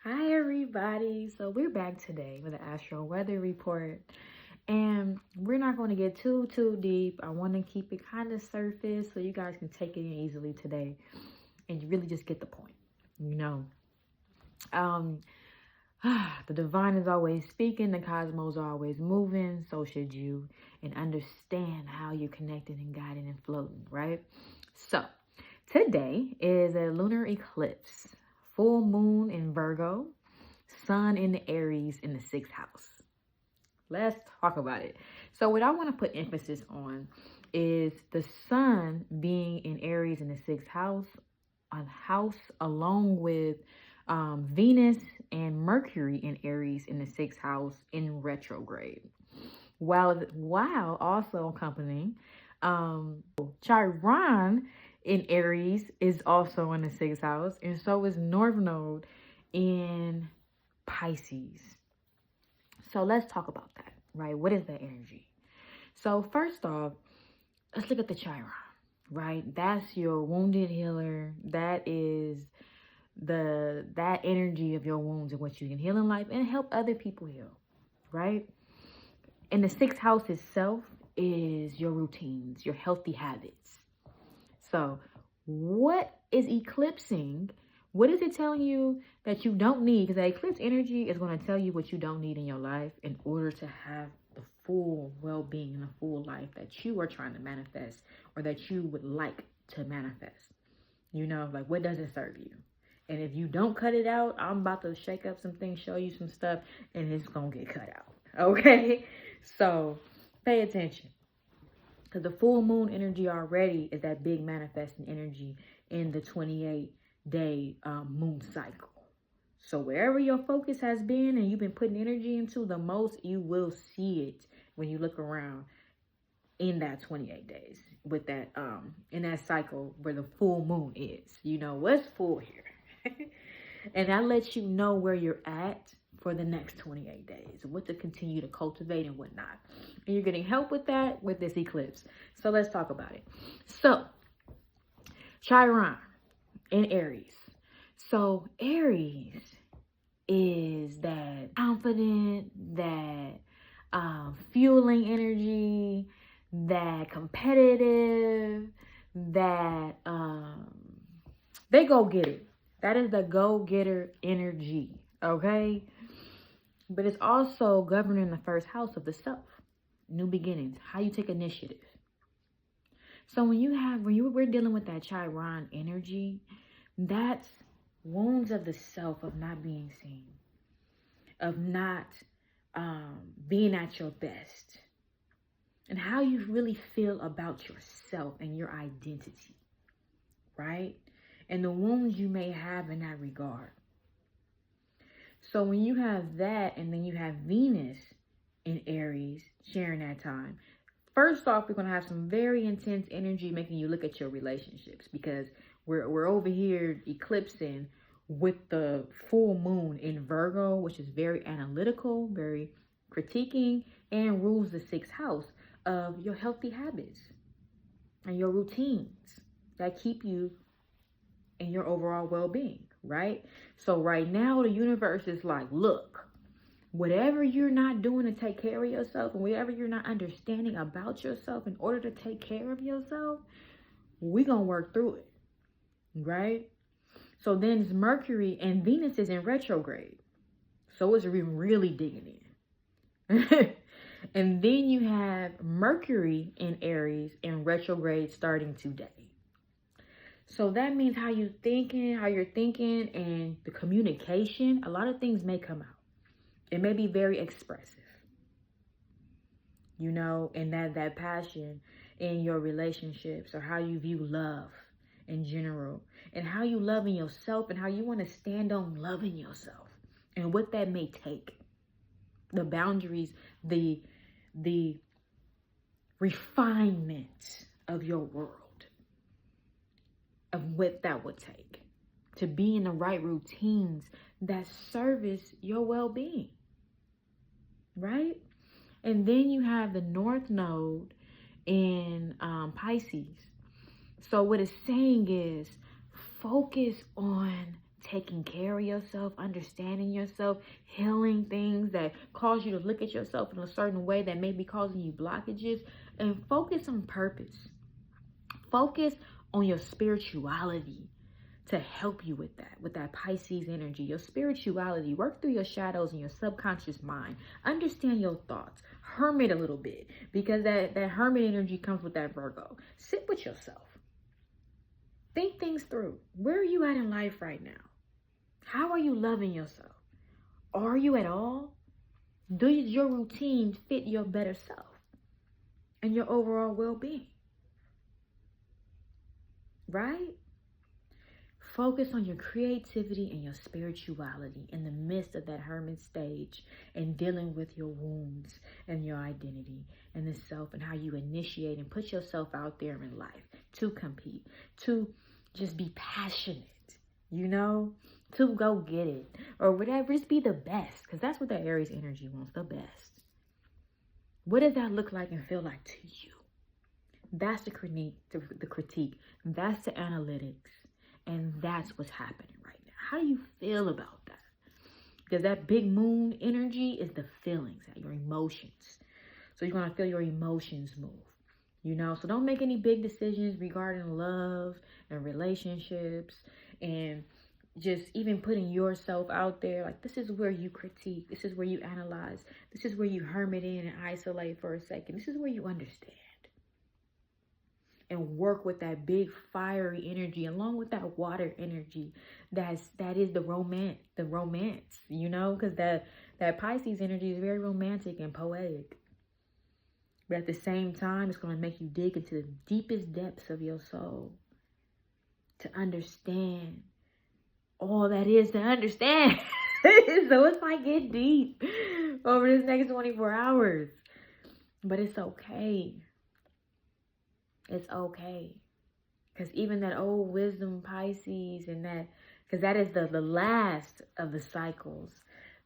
Hi everybody. So we're back today with an astro weather report, and we're not going to get too deep. I want to keep it kind of surface so you guys can take it in easily today and you really just get the point. You know, um the divine is always speaking, the cosmos are always moving, so should you, and understand how you're connected and guided and floating, right? So today is a lunar eclipse, full moon in Virgo, sun in the Aries in the 6th house. Let's talk about it. So what I want to put emphasis on is the sun being in Aries in the 6th house, along with Venus and Mercury in Aries in the 6th house in retrograde. While also accompanying Chiron in Aries is also in the 6th house, and so is North Node in Pisces. So let's talk about that, right? What is that energy? So first off, let's look at the Chiron, right? That's your wounded healer. That is that energy of your wounds and what you can heal in life and help other people heal, right? And the 6th house itself is your routines, your healthy habits. So what is eclipsing? What is it telling you that you don't need? Because that eclipse energy is going to tell you what you don't need in your life in order to have the full well-being and the full life that you are trying to manifest, or that you would like to manifest. You know, like, what doesn't serve you? And if you don't cut it out, I'm about to shake up some things, show you some stuff, and it's going to get cut out. Okay? So pay attention. Because the full moon energy already is that big manifesting energy in the 28-day moon cycle. So wherever your focus has been and you've been putting energy into the most, you will see it when you look around in that 28 days with that in that cycle where the full moon is. You know what's full here. And that lets you know where you're at for the next 28 days, what to continue to cultivate and whatnot. And you're getting help with that with this eclipse. So let's talk about it. So Chiron in Aries. So Aries is that confident, that fueling energy, that competitive, that they go get it. That is the go-getter energy, okay? But it's also governing the 1st house of the self, new beginnings, how you take initiative. So we're dealing with that Chiron energy, that's wounds of the self, of not being seen, of not being at your best, and how you really feel about yourself and your identity, right? And the wounds you may have in that regard. So when you have that, and then you have Venus in Aries sharing that time, first off, we're going to have some very intense energy making you look at your relationships, because we're over here eclipsing with the full moon in Virgo, which is very analytical, very critiquing, and rules the 6th house of your healthy habits and your routines that keep you in your overall well-being, right? So right now the universe is like, look, whatever you're not doing to take care of yourself, and whatever you're not understanding about yourself in order to take care of yourself, we're going to work through it, right? So then it's Mercury and Venus is in retrograde. So it's really digging in. And then you have Mercury in Aries in retrograde starting today. So that means how you're thinking, and the communication, a lot of things may come out. It may be very expressive, you know, and that passion in your relationships, or how you view love in general, and how you love in yourself, and how you want to stand on loving yourself, and what that may take. The boundaries, the refinement of your world, of what that would take to be in the right routines that service your well-being, right? And then you have the North Node in Pisces. So what it's saying is, focus on taking care of yourself, understanding yourself, healing things that cause you to look at yourself in a certain way that may be causing you blockages, and focus on purpose. Focus on your spirituality to help you with that Pisces energy, your spirituality. Work through your shadows and your subconscious mind. Understand your thoughts. Hermit a little bit, because that hermit energy comes with that Virgo. Sit with yourself. Think things through. Where are you at in life right now? How are you loving yourself? Are you at all? Does your routine fit your better self and your overall well-being? Right? Focus on your creativity and your spirituality in the midst of that hermit stage, and dealing with your wounds and your identity and the self, and how you initiate and put yourself out there in life to compete, to just be passionate, to go get it or whatever. Just be the best, because that's what that Aries energy wants, the best. What does that look like and feel like to you? That's the critique. That's the analytics. And that's what's happening right now. How do you feel about that? Because that big moon energy is the feelings, your emotions. So you're going to feel your emotions move, So don't make any big decisions regarding love and relationships, and just even putting yourself out there. Like, this is where you critique. This is where you analyze. This is where you hermit in and isolate for a second. This is where you understand and work with that big fiery energy, along with that water energy. That is the romance, because that Pisces energy is very romantic and poetic. But at the same time, it's going to make you dig into the deepest depths of your soul to understand all that is to understand. So it's like, get deep over this next 24 hours. But it's okay. It's okay. Because even that old wisdom Pisces, and because that is the last of the cycles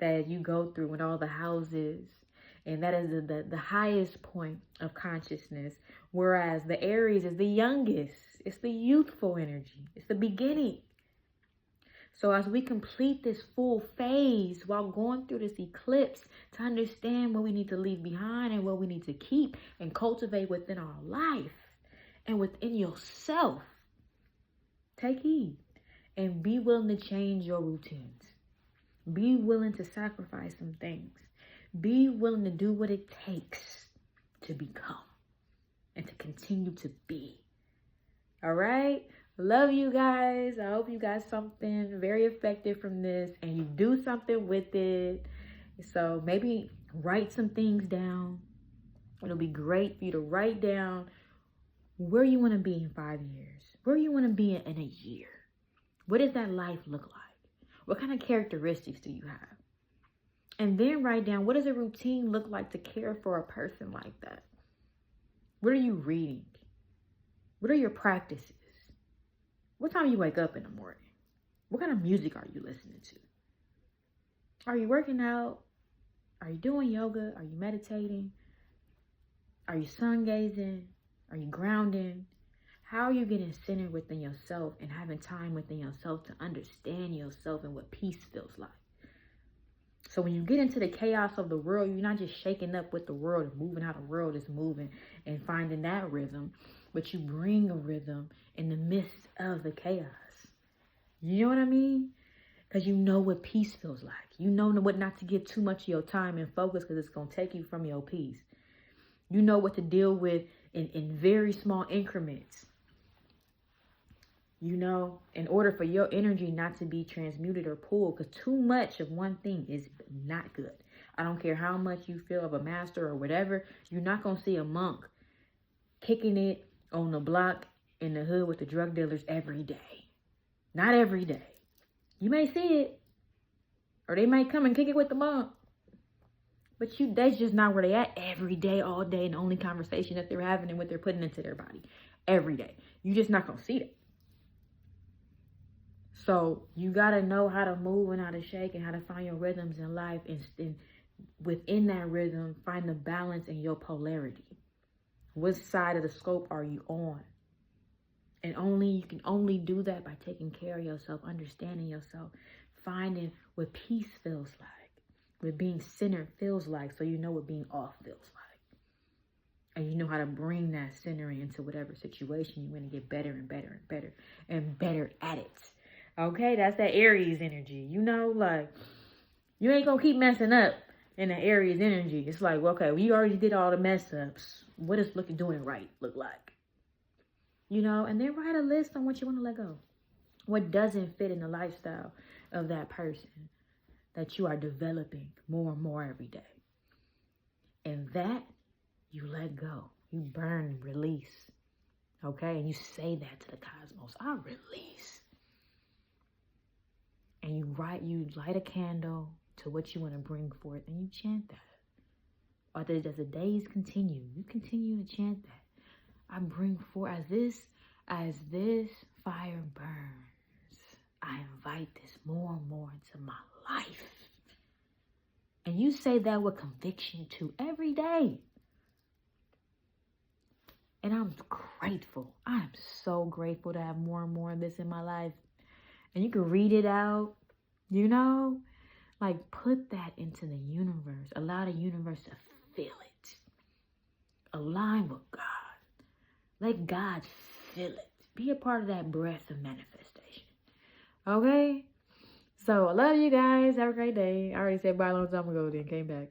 that you go through in all the houses. And that is the highest point of consciousness. Whereas the Aries is the youngest. It's the youthful energy. It's the beginning. So as we complete this full phase while going through this eclipse, to understand what we need to leave behind and what we need to keep and cultivate within our life and within yourself, take heed and be willing to change your routines. Be willing to sacrifice some things. Be willing to do what it takes to become and to continue to be. All right? Love you guys. I hope you got something very effective from this and you do something with it. So maybe write some things down. It'll be great for you to write down where you want to be in 5 years. Where you want to be in a year. What does that life look like? What kind of characteristics do you have? And then write down, what does a routine look like to care for a person like that? What are you reading? What are your practices? What time you wake up in the morning? What kind of music are you listening to? Are you working out? Are you doing yoga? Are you meditating? Are you sun gazing? Are you grounding? How are you getting centered within yourself and having time within yourself to understand yourself and what peace feels like? So when you get into the chaos of the world, you're not just shaking up with the world and moving how the world is moving and finding that rhythm, but you bring a rhythm in the midst of the chaos. You know what I mean? Because you know what peace feels like. You know what not to give too much of your time and focus, because it's going to take you from your peace. You know what to deal with in very small increments. In order for your energy not to be transmuted or pulled, because too much of one thing is not good. I don't care how much you feel of a master or whatever. You're not going to see a monk kicking it on the block in the hood with the drug dealers every day. Not every day. You may see it, or they might come and kick it with the monk. But that's just not where they at every day, all day, and the only conversation that they're having and what they're putting into their body every day. You're just not going to see that. So you got to know how to move and how to shake and how to find your rhythms in life. And within that rhythm, find the balance in your polarity. What side of the scope are you on? And you can only do that by taking care of yourself, understanding yourself, finding what peace feels like, what being centered feels like, so you know what being off feels like. And you know how to bring that centering into whatever situation you're going to get better and better and better and better at it. Okay, that's that Aries energy. You know, like, you ain't going to keep messing up in the Aries energy. It's like, okay, we already did all the mess ups. What does doing right look like? You know, and then write a list on what you want to let go. What doesn't fit in the lifestyle of that person that you are developing more and more every day. And that you let go. You burn and release. Okay? And you say that to the cosmos. I release. And you light a candle to what you want to bring forth, and you chant that. Or as the days continue, you continue to chant that. I bring forth, as this fire burns, I invite this more and more into my life. And you say that with conviction too, every day. And I'm grateful. I'm so grateful to have more and more of this in my life. And you can read it out, you know? Like, put that into the universe. Allow the universe to feel it. Align with God. Let God feel it. Be a part of that breath of manifestation. Okay? So, I love you guys. Have a great day. I already said bye a long time ago, then came back.